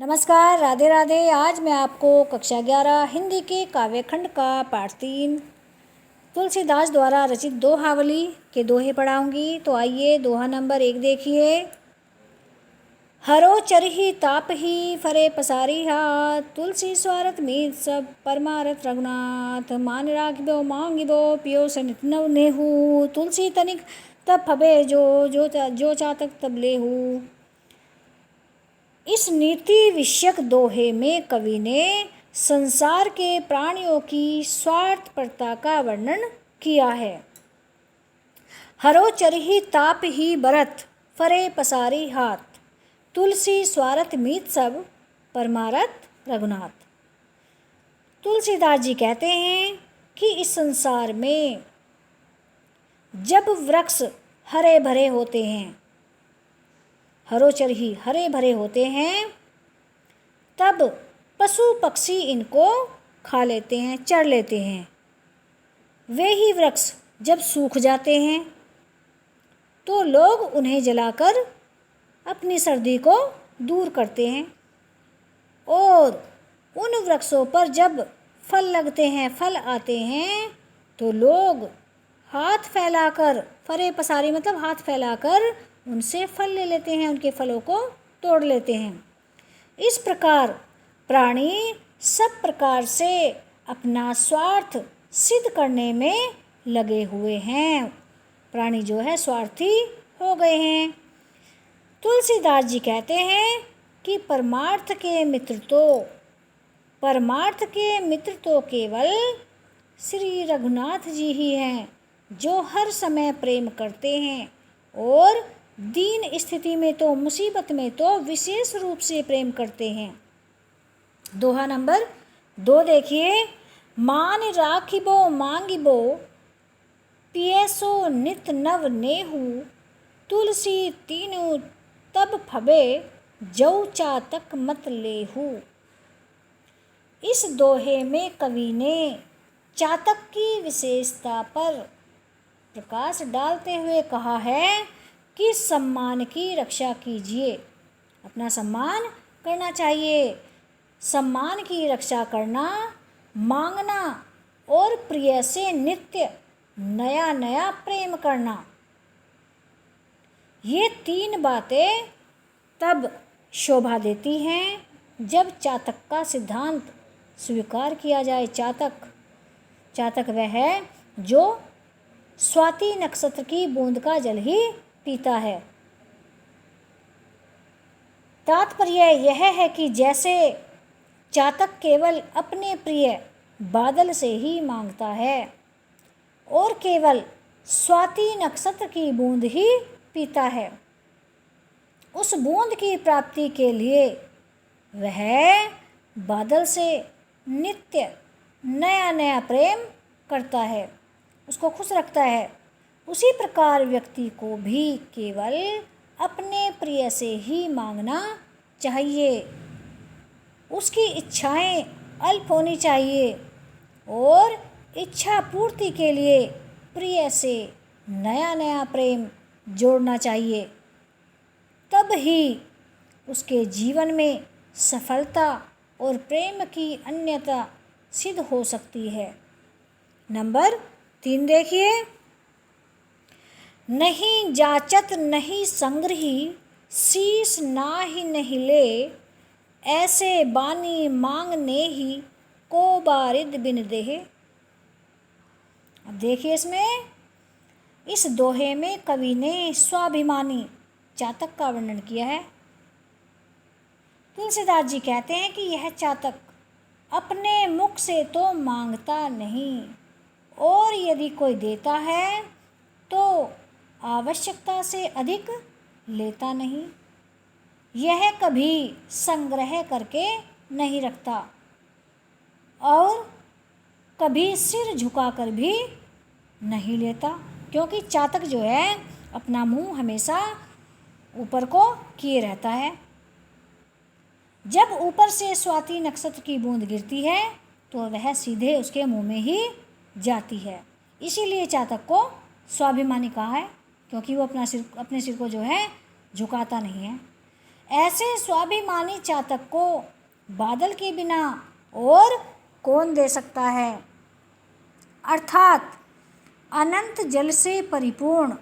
नमस्कार, राधे राधे। आज मैं आपको कक्षा 11 हिंदी के काव्यखंड का पाठ 3 तुलसीदास द्वारा रचित दोहावली के दोहे पढ़ाऊंगी। तो आइए दोहा नंबर 1 देखिए। हरो चरही तापही फरे पसारी हाथ, तुलसी स्वारथ मीत सब परमारथ रघुनाथ। मान राखिबो मांगिबो पियो सनित नव नेहू, तुलसी तनिक तब फबे जो चातक तब लेहू। इस नीति विषयक दोहे में कवि ने संसार के प्राणियों की स्वार्थपरता का वर्णन किया है। हरो चरही ताप ही बरत फरे पसारी हाथ, तुलसी स्वार्थ मीत सब परमारथ रघुनाथ। तुलसीदास जी कहते हैं कि इस संसार में जब वृक्ष हरे भरे होते हैं, हरोचर ही हरे भरे होते हैं, तब पशु पक्षी इनको खा लेते हैं, चर लेते हैं। वे ही वृक्ष जब सूख जाते हैं तो लोग उन्हें जलाकर अपनी सर्दी को दूर करते हैं। और उन वृक्षों पर जब फल लगते हैं, फल आते हैं, तो लोग हाथ फैलाकर, फरे पसारी मतलब हाथ फैलाकर उनसे फल ले लेते हैं, उनके फलों को तोड़ लेते हैं। इस प्रकार प्राणी सब प्रकार से अपना स्वार्थ सिद्ध करने में लगे हुए हैं। प्राणी जो है स्वार्थी हो गए हैं। तुलसीदास जी कहते हैं कि परमार्थ के मित्र तो केवल श्री रघुनाथ जी ही हैं, जो हर समय प्रेम करते हैं और दीन स्थिति में तो, मुसीबत में तो विशेष रूप से प्रेम करते हैं। दोहा नंबर 2 देखिए। मान राखिबो मांगिबो पियसो नित नव नेहू, तुलसी तीनों तब फबे जौ चातक मत लेहू। इस दोहे में कवि ने चातक की विशेषता पर प्रकाश डालते हुए कहा है कि सम्मान की रक्षा कीजिए, अपना सम्मान करना चाहिए। सम्मान की रक्षा करना, मांगना और प्रिय से नित्य नया नया प्रेम करना, ये 3 बातें तब शोभा देती हैं जब चातक का सिद्धांत स्वीकार किया जाए। चातक वह है जो स्वाति नक्षत्र की बूंद का जल ही पीता है। तात्पर्य यह है कि जैसे चातक केवल अपने प्रिय बादल से ही मांगता है और केवल स्वाति नक्षत्र की बूंद ही पीता है, उस बूंद की प्राप्ति के लिए वह बादल से नित्य नया नया प्रेम करता है, उसको खुश रखता है। उसी प्रकार व्यक्ति को भी केवल अपने प्रिय से ही मांगना चाहिए। उसकी इच्छाएं अल्प होनी चाहिए और इच्छा पूर्ति के लिए प्रिय से नया नया प्रेम जोड़ना चाहिए। तब ही उसके जीवन में सफलता और प्रेम की अन्यता सिद्ध हो सकती है। नंबर 3 देखिए। नहीं जाचत नहीं संग्रही, शीश नाही नहीं ले, ऐसे बानी मांगने ही को बारिद बिन देहे। अब देखिए, इस दोहे में कवि ने स्वाभिमानी चातक का वर्णन किया है। तुलसीदास जी कहते हैं कि यह चातक अपने मुख से तो मांगता नहीं, और यदि कोई देता है तो आवश्यकता से अधिक लेता नहीं। यह कभी संग्रह करके नहीं रखता और कभी सिर झुकाकर भी नहीं लेता, क्योंकि चातक जो है अपना मुंह हमेशा ऊपर को किए रहता है। जब ऊपर से स्वाति नक्षत्र की बूंद गिरती है तो वह सीधे उसके मुंह में ही जाती है। इसीलिए चातक को स्वाभिमानी कहा है, क्योंकि वो अपने सिर को जो है झुकाता नहीं है। ऐसे स्वाभिमानी चातक को बादल के बिना और कौन दे सकता है। अर्थात अनंत जल से परिपूर्ण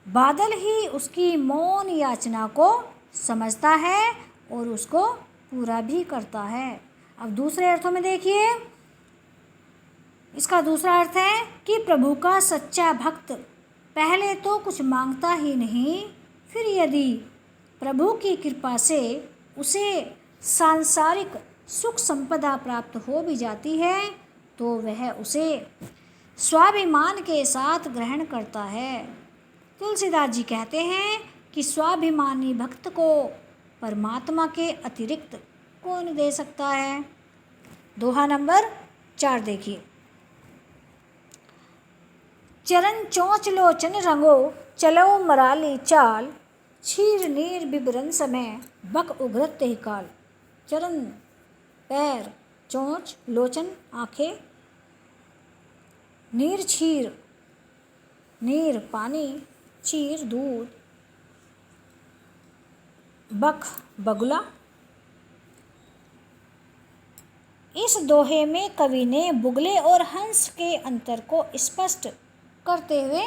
बादल ही उसकी मौन याचना को समझता है और उसको पूरा भी करता है। अब दूसरे अर्थों में देखिए, इसका दूसरा अर्थ है कि प्रभु का सच्चा भक्त पहले तो कुछ मांगता ही नहीं, फिर यदि प्रभु की कृपा से उसे सांसारिक सुख संपदा प्राप्त हो भी जाती है तो वह उसे स्वाभिमान के साथ ग्रहण करता है। तुलसीदास जी कहते हैं कि स्वाभिमानी भक्त को परमात्मा के अतिरिक्त कौन दे सकता है। दोहा नंबर 4 देखिए। चरण चोंच लोचन रंगो चलो मराली चाल, क्षीर नीर बिबरन समय बक उघरत ही काल। चरण पैर, चोंच लोचन आँखें, नीर क्षीर नीर पानी, क्षीर दूध, बक बगुला। इस दोहे में कवि ने बुगले और हंस के अंतर को स्पष्ट करते हुए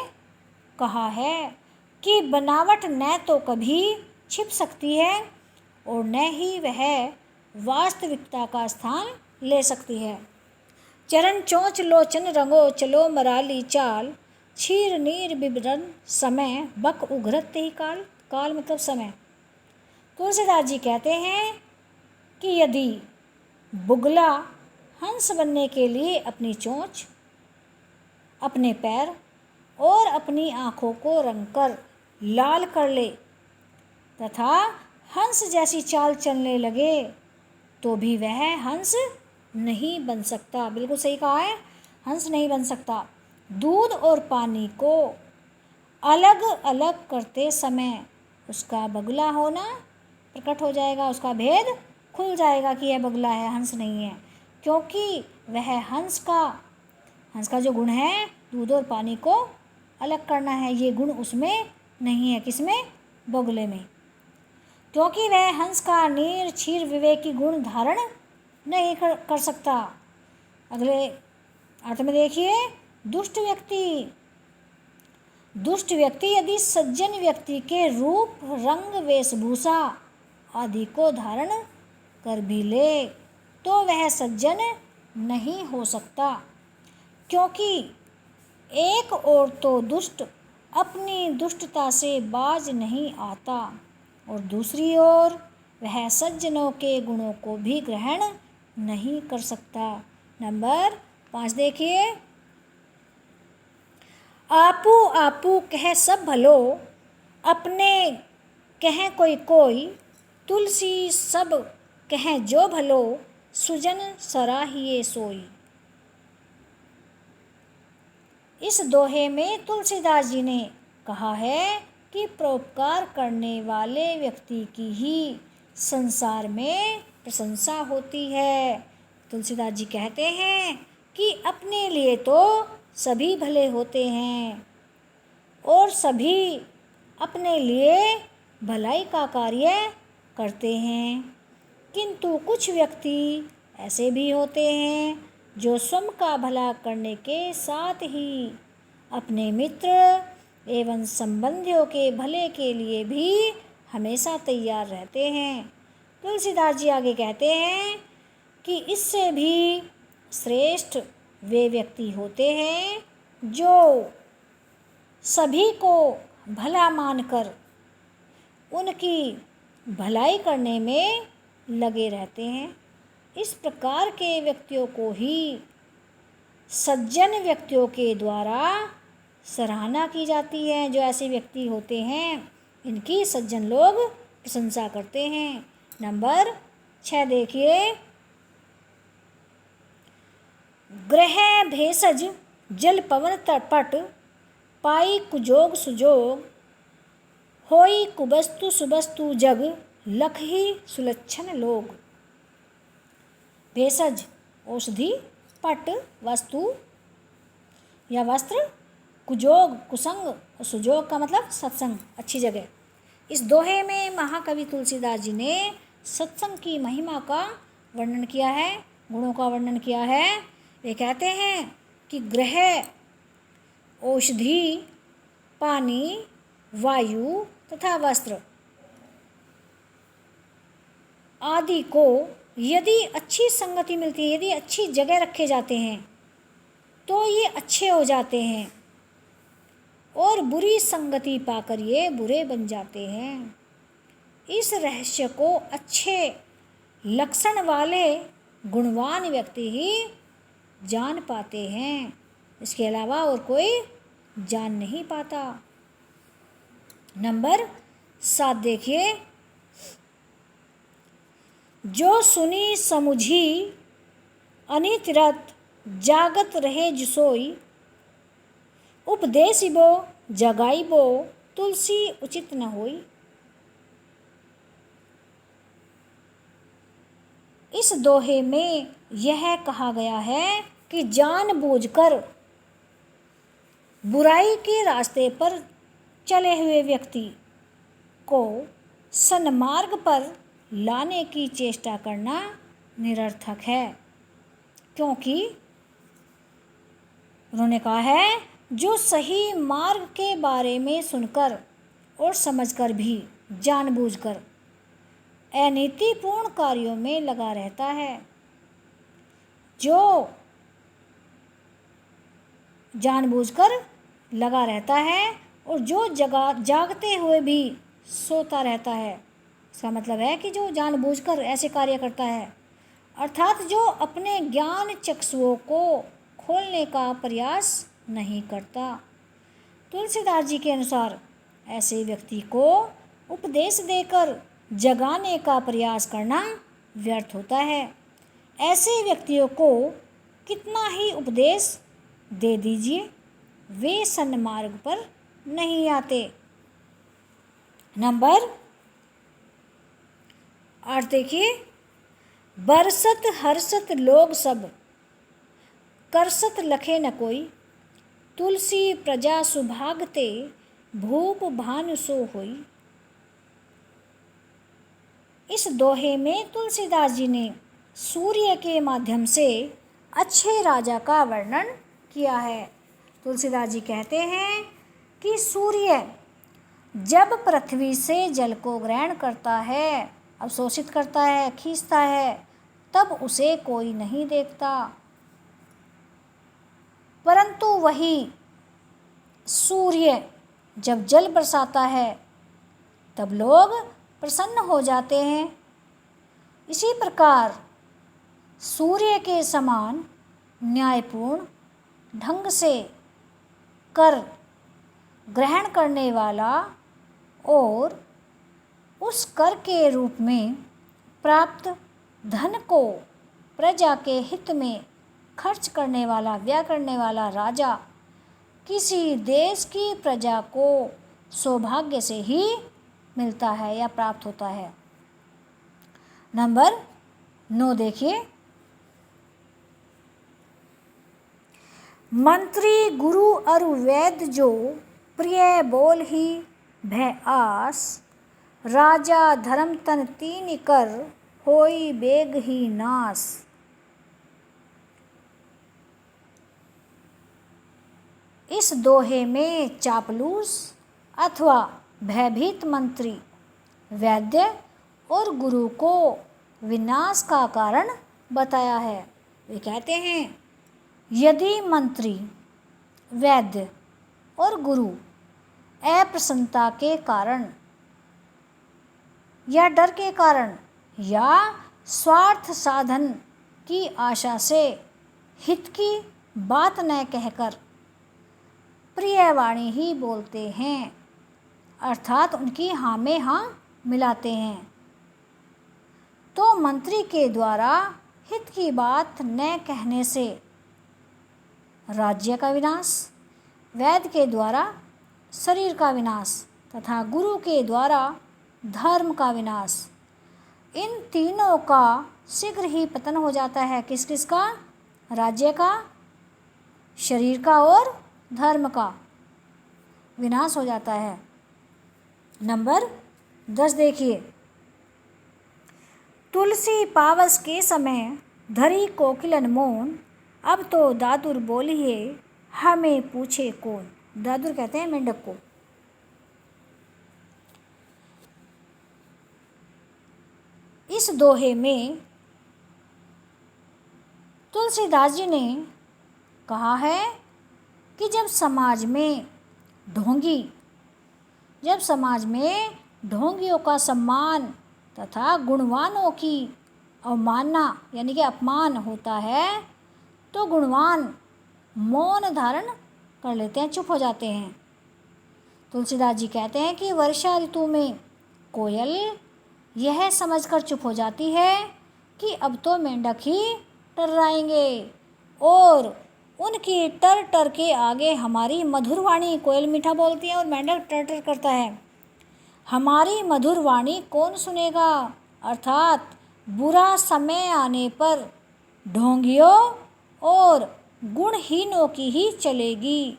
कहा है कि बनावट न तो कभी छिप सकती है और न ही वह वास्तविकता का स्थान ले सकती है। चरण चोंच लोचन रंगो चलो मराली चाल, क्षीर नीर बिबरन समय बक उघरत ही काल। काल मतलब समय। तुलसीदास जी कहते हैं कि यदि बुगला हंस बनने के लिए अपनी चोंच, अपने पैर और अपनी आँखों को रंगकर लाल कर ले तथा हंस जैसी चाल चलने लगे तो भी वह हंस नहीं बन सकता। बिल्कुल सही कहा है, हंस नहीं बन सकता। दूध और पानी को अलग अलग करते समय उसका बगुला होना प्रकट हो जाएगा, उसका भेद खुल जाएगा कि यह बगुला है, हंस नहीं है। क्योंकि वह हंस का जो गुण है दूध और पानी को अलग करना है, ये गुण उसमें नहीं है। किसमें? बगुले में। क्योंकि वह हंस का नीर क्षीर विवेकी गुण धारण नहीं कर सकता। अगले अर्थ में देखिए, दुष्ट व्यक्ति यदि सज्जन व्यक्ति के रूप रंग वेशभूषा आदि को धारण कर भी ले तो वह सज्जन नहीं हो सकता। क्योंकि एक और तो दुष्ट अपनी दुष्टता से बाज नहीं आता और दूसरी ओर वह सज्जनों के गुणों को भी ग्रहण नहीं कर सकता। नंबर 5 देखिए। आपू आपू कह सब भलो, अपने कह कोई, तुलसी सब कह जो भलो, सुजन सराहिए सोई। इस दोहे में तुलसीदास जी ने कहा है कि परोपकार करने वाले व्यक्ति की ही संसार में प्रशंसा होती है। तुलसीदास जी कहते हैं कि अपने लिए तो सभी भले होते हैं और सभी अपने लिए भलाई का कार्य करते हैं, किंतु कुछ व्यक्ति ऐसे भी होते हैं जो स्वयं का भला करने के साथ ही अपने मित्र एवं संबंधियों के भले के लिए भी हमेशा तैयार रहते हैं। तुलसीदास जी आगे कहते हैं कि इससे भी श्रेष्ठ वे व्यक्ति होते हैं जो सभी को भला मानकर उनकी भलाई करने में लगे रहते हैं। इस प्रकार के व्यक्तियों को ही सज्जन व्यक्तियों के द्वारा सराहना की जाती है। जो ऐसे व्यक्ति होते हैं इनकी सज्जन लोग प्रशंसा करते हैं। नंबर 6 देखिए। ग्रह भेषज जल पवन तपट, पाई कुजोग सुजोग, होई कुबस्तु सुबस्तु जग, लख ही सुलक्षण लोग। भेषज औषधि, पट वस्तु या वस्त्र, कुजोग कुसंग और सुजोग का मतलब सत्संग अच्छी जगह। इस दोहे में महाकवि तुलसीदास जी ने सत्संग की महिमा का वर्णन किया है, गुणों का वर्णन किया है। वे कहते हैं कि ग्रह, औषधि, पानी, वायु तथा वस्त्र आदि को यदि अच्छी संगति मिलती है, यदि अच्छी जगह रखे जाते हैं तो ये अच्छे हो जाते हैं, और बुरी संगति पाकर ये बुरे बन जाते हैं। इस रहस्य को अच्छे लक्षण वाले गुणवान व्यक्ति ही जान पाते हैं, इसके अलावा और कोई जान नहीं पाता। नंबर 7 देखिए, जो सुनी समुझी अनितरत जागत रहे जिसोई, उपदेशिबो जगाइबो तुलसी उचित न होई। इस दोहे में यह कहा गया है कि जानबूझकर बुराई के रास्ते पर चले हुए व्यक्ति को सन्मार्ग पर लाने की चेष्टा करना निरर्थक है, क्योंकि उन्होंने कहा है जो सही मार्ग के बारे में सुनकर और समझकर भी जानबूझकर अनीतिपूर्ण कार्यों में लगा रहता है, जो जानबूझकर लगा रहता है और जो जागते हुए भी सोता रहता है, इसका मतलब है कि जो जानबूझकर ऐसे कार्य करता है, अर्थात जो अपने ज्ञान चक्षुओं को खोलने का प्रयास नहीं करता। तुलसीदास जी के अनुसार ऐसे व्यक्ति को उपदेश देकर जगाने का प्रयास करना व्यर्थ होता है। ऐसे व्यक्तियों को कितना ही उपदेश दे दीजिए, वे सन्मार्ग पर नहीं आते। नंबर 8 देखिए, बरसत हर्षत लोग सब, करसत लखे न कोई, तुलसी प्रजा सुभागते, भूप भानु सो होई। इस दोहे में तुलसीदास जी ने सूर्य के माध्यम से अच्छे राजा का वर्णन किया है। तुलसीदास जी कहते हैं कि सूर्य जब पृथ्वी से जल को ग्रहण करता है, अवशोषित करता है, खींचता है, तब उसे कोई नहीं देखता, परंतु वही सूर्य जब जल बरसाता है तब लोग प्रसन्न हो जाते हैं। इसी प्रकार सूर्य के समान न्यायपूर्ण ढंग से कर ग्रहण करने वाला और उस कर के रूप में प्राप्त धन को प्रजा के हित में खर्च करने वाला, व्यय करने वाला राजा किसी देश की प्रजा को सौभाग्य से ही मिलता है या प्राप्त होता है। नंबर 9 देखिए, मंत्री गुरु अरु वैद्य जो, प्रिय बोल ही भय आस, राजा धर्म तन तीन कर, होई बेग ही नास। इस दोहे में चापलूस अथवा भयभीत मंत्री वैद्य और गुरु को विनाश का कारण बताया है। वे कहते हैं यदि मंत्री, वैद्य और गुरु अप्रसन्नता के कारण या डर के कारण या स्वार्थ साधन की आशा से हित की बात न कहकर प्रिय वाणी ही बोलते हैं, अर्थात उनकी हाँ में हाँ मिलाते हैं, तो मंत्री के द्वारा हित की बात न कहने से राज्य का विनाश, वैद्य के द्वारा शरीर का विनाश तथा गुरु के द्वारा धर्म का विनाश, इन तीनों का शीघ्र ही पतन हो जाता है। किस किस का? राज्य का, शरीर का और धर्म का विनाश हो जाता है। नंबर 10 देखिए, तुलसी पावस के समय धरी कोकिलन मौन, अब तो दादुर बोलिए हमें पूछे कौन। दादुर कहते हैं मेंढक को। इस दोहे में तुलसीदास जी ने कहा है कि जब समाज में ढोंगियों का सम्मान तथा गुणवानों की अवमानना यानी कि अपमान होता है तो गुणवान मौन धारण कर लेते हैं, चुप हो जाते हैं। तुलसीदास जी कहते हैं कि वर्षा ऋतु में कोयल यह समझकर चुप हो जाती है कि अब तो मेंढक ही टर्राएंगे और उनकी टर टर के आगे हमारी मधुर वाणी, कोयल मीठा बोलती है और मेंढक टर टर करता है, हमारी मधुर वाणी कौन सुनेगा। अर्थात बुरा समय आने पर ढोंगियों और गुणहीनों की ही चलेगी,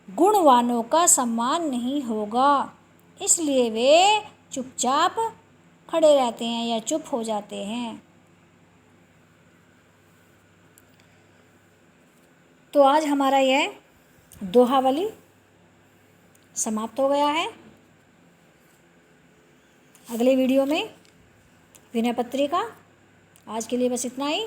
गुणवानों का सम्मान नहीं होगा। इसलिए वे चुपचाप खड़े रहते हैं या चुप हो जाते हैं। तो आज हमारा यह दोहावली समाप्त हो गया है। अगले वीडियो में विनय पत्रिका। आज के लिए बस इतना ही।